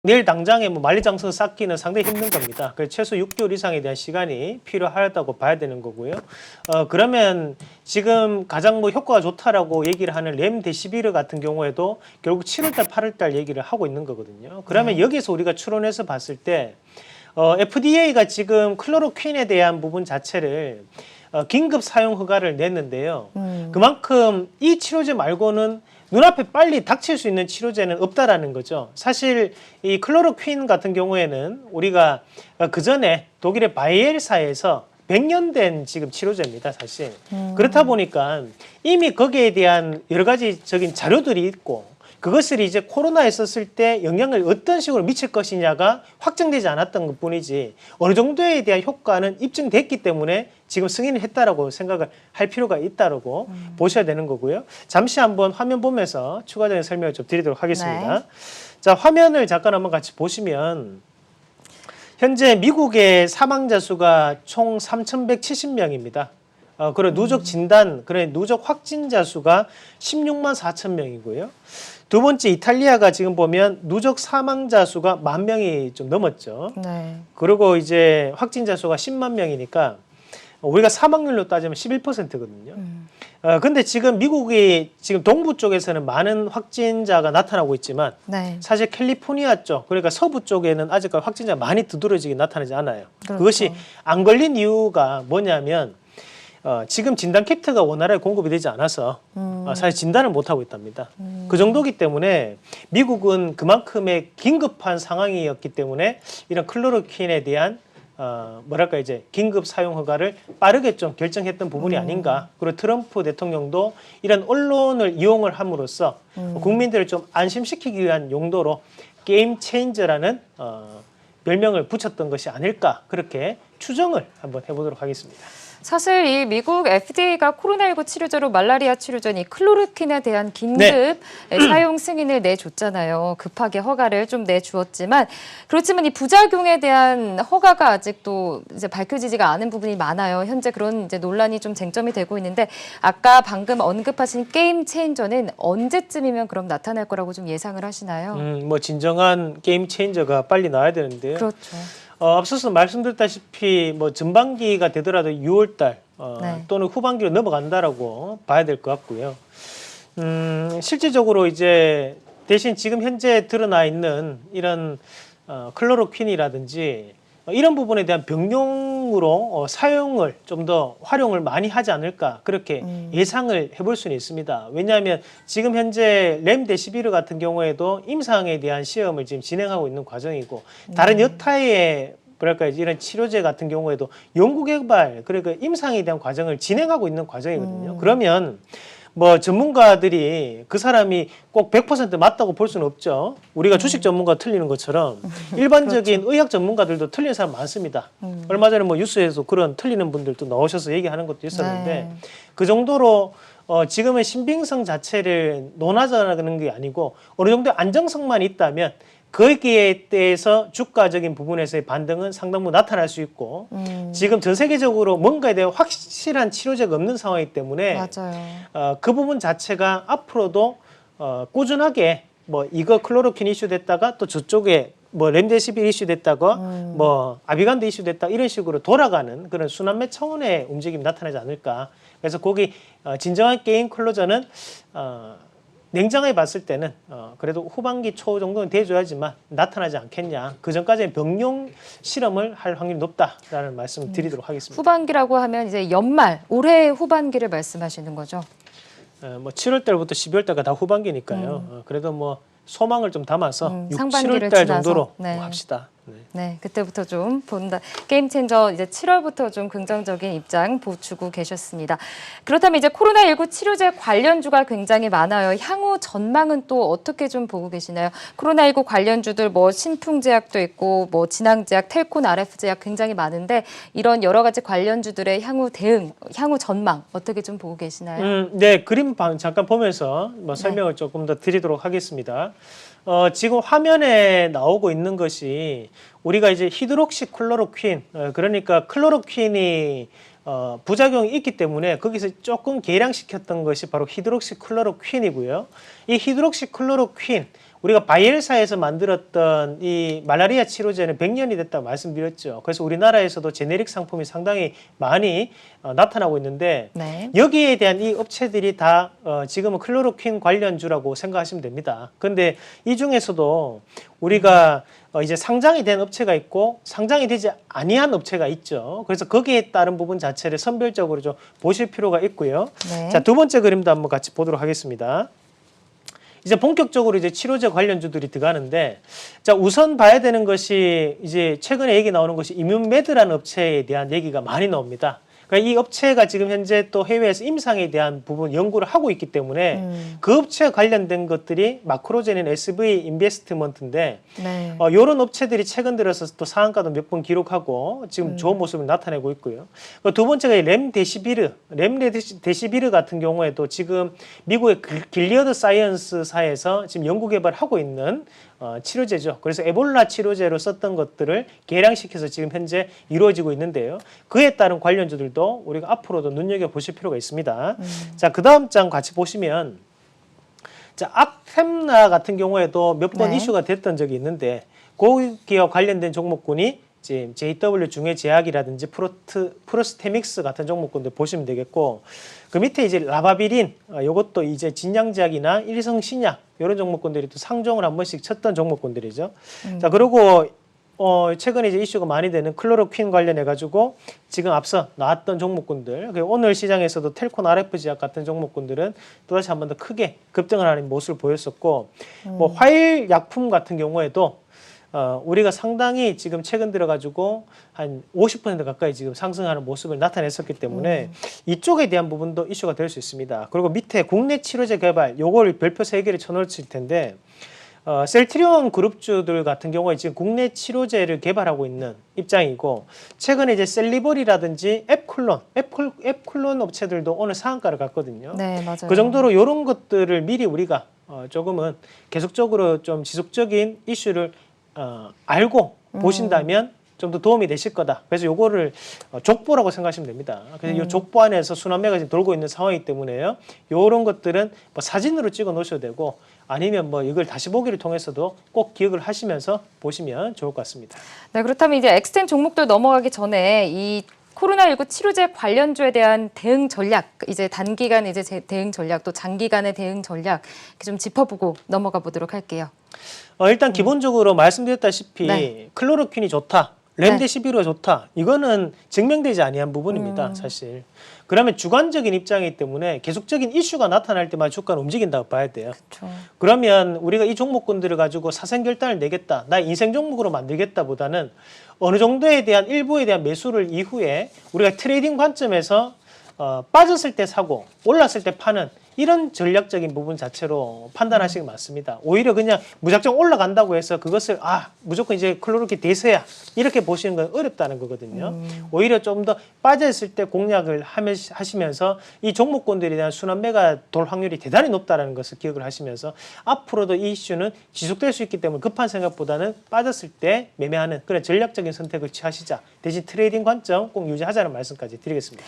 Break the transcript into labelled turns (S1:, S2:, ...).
S1: 내일 당장에 뭐 만리장성 쌓기는 상당히 힘든 겁니다. 그래서 최소 6개월 이상에 대한 시간이 필요하다고 봐야 되는 거고요. 그러면 지금 가장 뭐 효과가 좋다라고 얘기를 하는 렘데시비르 같은 경우에도 결국 7월달, 8월달 얘기를 하고 있는 거거든요. 그러면 여기서 우리가 추론해서 봤을 때 FDA가 지금 클로로퀸에 대한 부분 자체를 긴급 사용 허가를 냈는데요. 그만큼 이 치료제 말고는 눈앞에 빨리 닥칠 수 있는 치료제는 없다라는 거죠. 사실 이 클로로퀸 같은 경우에는 우리가 그 전에 독일의 바이엘사에서 100년 된 지금 치료제입니다, 사실. 그렇다 보니까 이미 거기에 대한 여러 가지적인 자료들이 있고 그것을 이제 코로나에 썼을 때 영향을 어떤 식으로 미칠 것이냐가 확정되지 않았던 것 뿐이지 어느 정도에 대한 효과는 입증됐기 때문에 지금 승인을 했다라고 생각을 할 필요가 있다라고 보셔야 되는 거고요. 잠시 한번 화면 보면서 추가적인 설명을 좀 드리도록 하겠습니다.
S2: 네.
S1: 자, 화면을 잠깐 한번 같이 보시면 현재 미국의 사망자 수가 총 3,170명입니다. 그리고 누적 진단, 그래 누적 확진자 수가 16만 4천 명이고요. 두 번째 이탈리아가 지금 보면 누적 사망자 수가 10,000명이 좀 넘었죠.
S2: 네.
S1: 그리고 이제 확진자 수가 10만 명이니까 우리가 사망률로 따지면 11%거든요. 근데 지금 미국이 지금 동부 쪽에서는 많은 확진자가 나타나고 있지만
S2: 네.
S1: 사실 캘리포니아 쪽, 그러니까 서부 쪽에는 아직까지 확진자가 많이 두드러지게 나타나지 않아요.
S2: 그렇죠.
S1: 그것이 안 걸린 이유가 뭐냐면 지금 진단 키트가 원활하게 공급이 되지 않아서 사실 진단을 못하고 있답니다. 그 정도기 때문에 미국은 그만큼의 긴급한 상황이었기 때문에 이런 클로로퀸에 대한 뭐랄까 이제 긴급 사용 허가를 빠르게 좀 결정했던 부분이 아닌가. 그리고 트럼프 대통령도 이런 언론을 이용을 함으로써 국민들을 좀 안심시키기 위한 용도로 게임 체인저라는 별명을 붙였던 것이 아닐까. 그렇게 추정을 한번 해보도록 하겠습니다.
S2: 사실 이 미국 FDA가 코로나19 치료제로 말라리아 치료제인 이 클로로퀸에 대한 긴급
S1: 네.
S2: 사용 승인을 내줬잖아요. 급하게 허가를 좀 내주었지만 그렇지만 이 부작용에 대한 허가가 아직도 이제 밝혀지지가 않은 부분이 많아요. 현재 그런 이제 논란이 좀 쟁점이 되고 있는데 아까 방금 언급하신 게임 체인저는 언제쯤이면 그럼 나타날 거라고 좀 예상을 하시나요?
S1: 뭐 진정한 게임 체인저가 빨리 나와야 되는데요.
S2: 그렇죠.
S1: 앞서서 말씀드렸다시피 뭐 전반기가 되더라도 6월달
S2: 네.
S1: 또는 후반기로 넘어간다라고 봐야 될 것 같고요. 실질적으로 이제 대신 지금 현재 드러나 있는 이런 클로로퀸이라든지 이런 부분에 대한 병용으로 사용을 좀 더 활용을 많이 하지 않을까 그렇게 예상을 해볼 수는 있습니다. 왜냐하면 지금 현재 렘데시비르 같은 경우에도 임상에 대한 시험을 지금 진행하고 있는 과정이고 다른 여타의 뭐랄까 이런 치료제 같은 경우에도 연구개발 그러니까 임상에 대한 과정을 진행하고 있는 과정이거든요. 그러면 뭐 전문가들이 그 사람이 꼭 100% 맞다고 볼 수는 없죠. 우리가 주식 전문가 틀리는 것처럼 일반적인
S2: 그렇죠.
S1: 의학 전문가들도 틀리는 사람 많습니다. 얼마 전에 뭐 뉴스에서 그런 틀리는 분들도 나오셔서 얘기하는 것도 있었는데
S2: 네.
S1: 그 정도로 지금의 신빙성 자체를 논하자는 게 아니고 어느 정도 안정성만 있다면 거기에 대해서 주가적인 부분에서의 반등은 상당 부분 나타날 수 있고 지금 전 세계적으로 뭔가에 대한 확실한 치료제가 없는 상황이기 때문에
S2: 맞아요.
S1: 그 부분 자체가 앞으로도 꾸준하게 뭐 이거 클로로퀸 이슈 됐다가 또 저쪽에 뭐 렘데시비르 이슈 됐다가 뭐 아비간드 이슈 됐다 이런 식으로 돌아가는 그런 순환매 차원의 움직임이 나타나지 않을까. 그래서 거기 진정한 게임 클로저는 냉정하게 봤을 때는 그래도 후반기 초 정도는 돼줘야지만 나타나지 않겠냐. 그 전까지는 병용 실험을 할 확률이 높다라는 말씀을 드리도록 하겠습니다.
S2: 후반기라고 하면 이제 연말, 올해 후반기를 말씀하시는 거죠?
S1: 뭐 7월 달부터 12월 달가 다 후반기니까요. 그래도 뭐 소망을 좀 담아서 6,
S2: 상반기를
S1: 7월 달
S2: 지나서.
S1: 정도로
S2: 네.
S1: 뭐 합시다. 네.
S2: 네, 그때부터 좀 본다. 게임 체인저 이제 7월부터 좀 긍정적인 입장 보여주고 계셨습니다. 그렇다면 이제 코로나19 치료제 관련주가 굉장히 많아요. 향후 전망은 또 어떻게 좀 보고 계시나요? 코로나19 관련주들 뭐 신풍제약도 있고 뭐 진앙제약, 텔콘 RF제약 굉장히 많은데 이런 여러 가지 관련주들의 향후 대응, 향후 전망 어떻게 좀 보고 계시나요?
S1: 네, 그림 잠깐 보면서 뭐 설명을 조금 더 드리도록 하겠습니다. 지금 화면에 나오고 있는 것이 우리가 이제 히드록시클로로퀸, 그러니까 클로로퀸이 부작용이 있기 때문에 거기서 조금 계량시켰던 것이 바로 히드록시클로로퀸이고요. 이 히드록시클로로퀸, 우리가 바이엘사에서 만들었던 이 말라리아 치료제는 100년이 됐다고 말씀드렸죠. 그래서 우리나라에서도 제네릭 상품이 상당히 많이 나타나고 있는데
S2: 네.
S1: 여기에 대한 이 업체들이 다 지금은 클로로퀸 관련주라고 생각하시면 됩니다. 그런데 이 중에서도 우리가 이제 상장이 된 업체가 있고 상장이 되지 아니한 업체가 있죠. 그래서 거기에 따른 부분 자체를 선별적으로 좀 보실 필요가 있고요.
S2: 네.
S1: 자, 두 번째 그림도 한번 같이 보도록 하겠습니다. 이제 본격적으로 이제 치료제 관련주들이 들어가는데, 자, 우선 봐야 되는 것이 이제 최근에 얘기 나오는 것이 이뮨메드라는 업체에 대한 얘기가 많이 나옵니다. 그러니까 이 업체가 지금 현재 또 해외에서 임상에 대한 부분 연구를 하고 있기 때문에 그 업체와 관련된 것들이 마크로제닌 SV 인베스트먼트인데
S2: 네.
S1: 이런 업체들이 최근 들어서 또 상한가도 몇 번 기록하고 지금 좋은 모습을 나타내고 있고요. 두 번째가 렘데시비르 같은 경우에도 지금 미국의 길리어드 사이언스사에서 지금 연구 개발하고 있는 치료제죠. 그래서 에볼라 치료제로 썼던 것들을 개량시켜서 지금 현재 이루어지고 있는데요. 그에 따른 관련주들도 우리가 앞으로도 눈여겨보실 필요가 있습니다. 자, 그 다음 장 같이 보시면 자, 악템나 같은 경우에도 몇 번
S2: 네.
S1: 이슈가 됐던 적이 있는데 거기와 관련된 종목군이 지금 JW 중해제약이라든지 프로스테믹스 같은 종목군들 보시면 되겠고 그 밑에 이제 라바비린 이것도 이제 진양제약이나 일성신약 이런 종목군들이 또 상종을 한 번씩 쳤던 종목군들이죠. 자, 그리고 최근에 이제 이슈가 많이 되는 클로로퀸 관련해 가지고 지금 앞서 나왔던 종목군들, 오늘 시장에서도 텔콘 RF제약 같은 종목군들은 또다시 한 번 더 크게 급등을 하는 모습을 보였었고, 뭐 화일 약품 같은 경우에도 우리가 상당히 지금 최근 들어가지고 한 50% 가까이 지금 상승하는 모습을 나타냈었기 때문에 이쪽에 대한 부분도 이슈가 될 수 있습니다. 그리고 밑에 국내 치료제 개발, 요걸 별표 3개를 쳐놓을 텐데 셀트리온 그룹주들 같은 경우에 지금 국내 치료제를 개발하고 있는 입장이고 최근에 이제 셀리버리라든지 앱클론 업체들도 오늘 상한가를 갔거든요.
S2: 네, 맞아요.
S1: 그 정도로 이런 것들을 미리 우리가 조금은 계속적으로 좀 지속적인 이슈를 알고 보신다면 좀 더 도움이 되실 거다. 그래서 요거를 족보라고 생각하시면 됩니다. 그래서 이 족보 안에서 순환매가 지금 돌고 있는 상황이기 때문에요. 요런 것들은 뭐 사진으로 찍어 놓으셔도 되고 아니면 뭐 이걸 다시 보기를 통해서도 꼭 기억을 하시면서 보시면 좋을 것 같습니다.
S2: 네, 그렇다면 이제 엑스텐 종목들 넘어가기 전에 이 코로나19 치료제 관련주에 대한 대응 전략, 이제 단기간 이제 대응 전략, 또 장기간의 대응 전략 이렇게 좀 짚어보고 넘어가 보도록 할게요.
S1: 일단 기본적으로 말씀드렸다시피
S2: 네.
S1: 클로로퀸이 좋다. 렘데시비르가 좋다. 이거는 증명되지 아니한 부분입니다. 사실. 그러면 주관적인 입장이기 때문에 계속적인 이슈가 나타날 때마다 주가는 움직인다고 봐야 돼요.
S2: 그렇죠.
S1: 그러면 우리가 이 종목군들을 가지고 사생결단을 내겠다. 나 인생 종목으로 만들겠다보다는 어느 정도에 대한 일부에 대한 매수를 이후에 우리가 트레이딩 관점에서 빠졌을 때 사고 올랐을 때 파는 이런 전략적인 부분 자체로 판단하시기 맞습니다. 오히려 그냥 무작정 올라간다고 해서 그것을 무조건 이제 클로로퀸 대세야 이렇게 보시는 건 어렵다는 거거든요. 오히려 좀 더 빠져있을 때 공략을 하시면서 이 종목군들에 대한 순환매가 돌 확률이 대단히 높다는 것을 기억을 하시면서 앞으로도 이 이슈는 지속될 수 있기 때문에 급한 생각보다는 빠졌을 때 매매하는 그런 전략적인 선택을 취하시자. 대신 트레이딩 관점 꼭 유지하자는 말씀까지 드리겠습니다.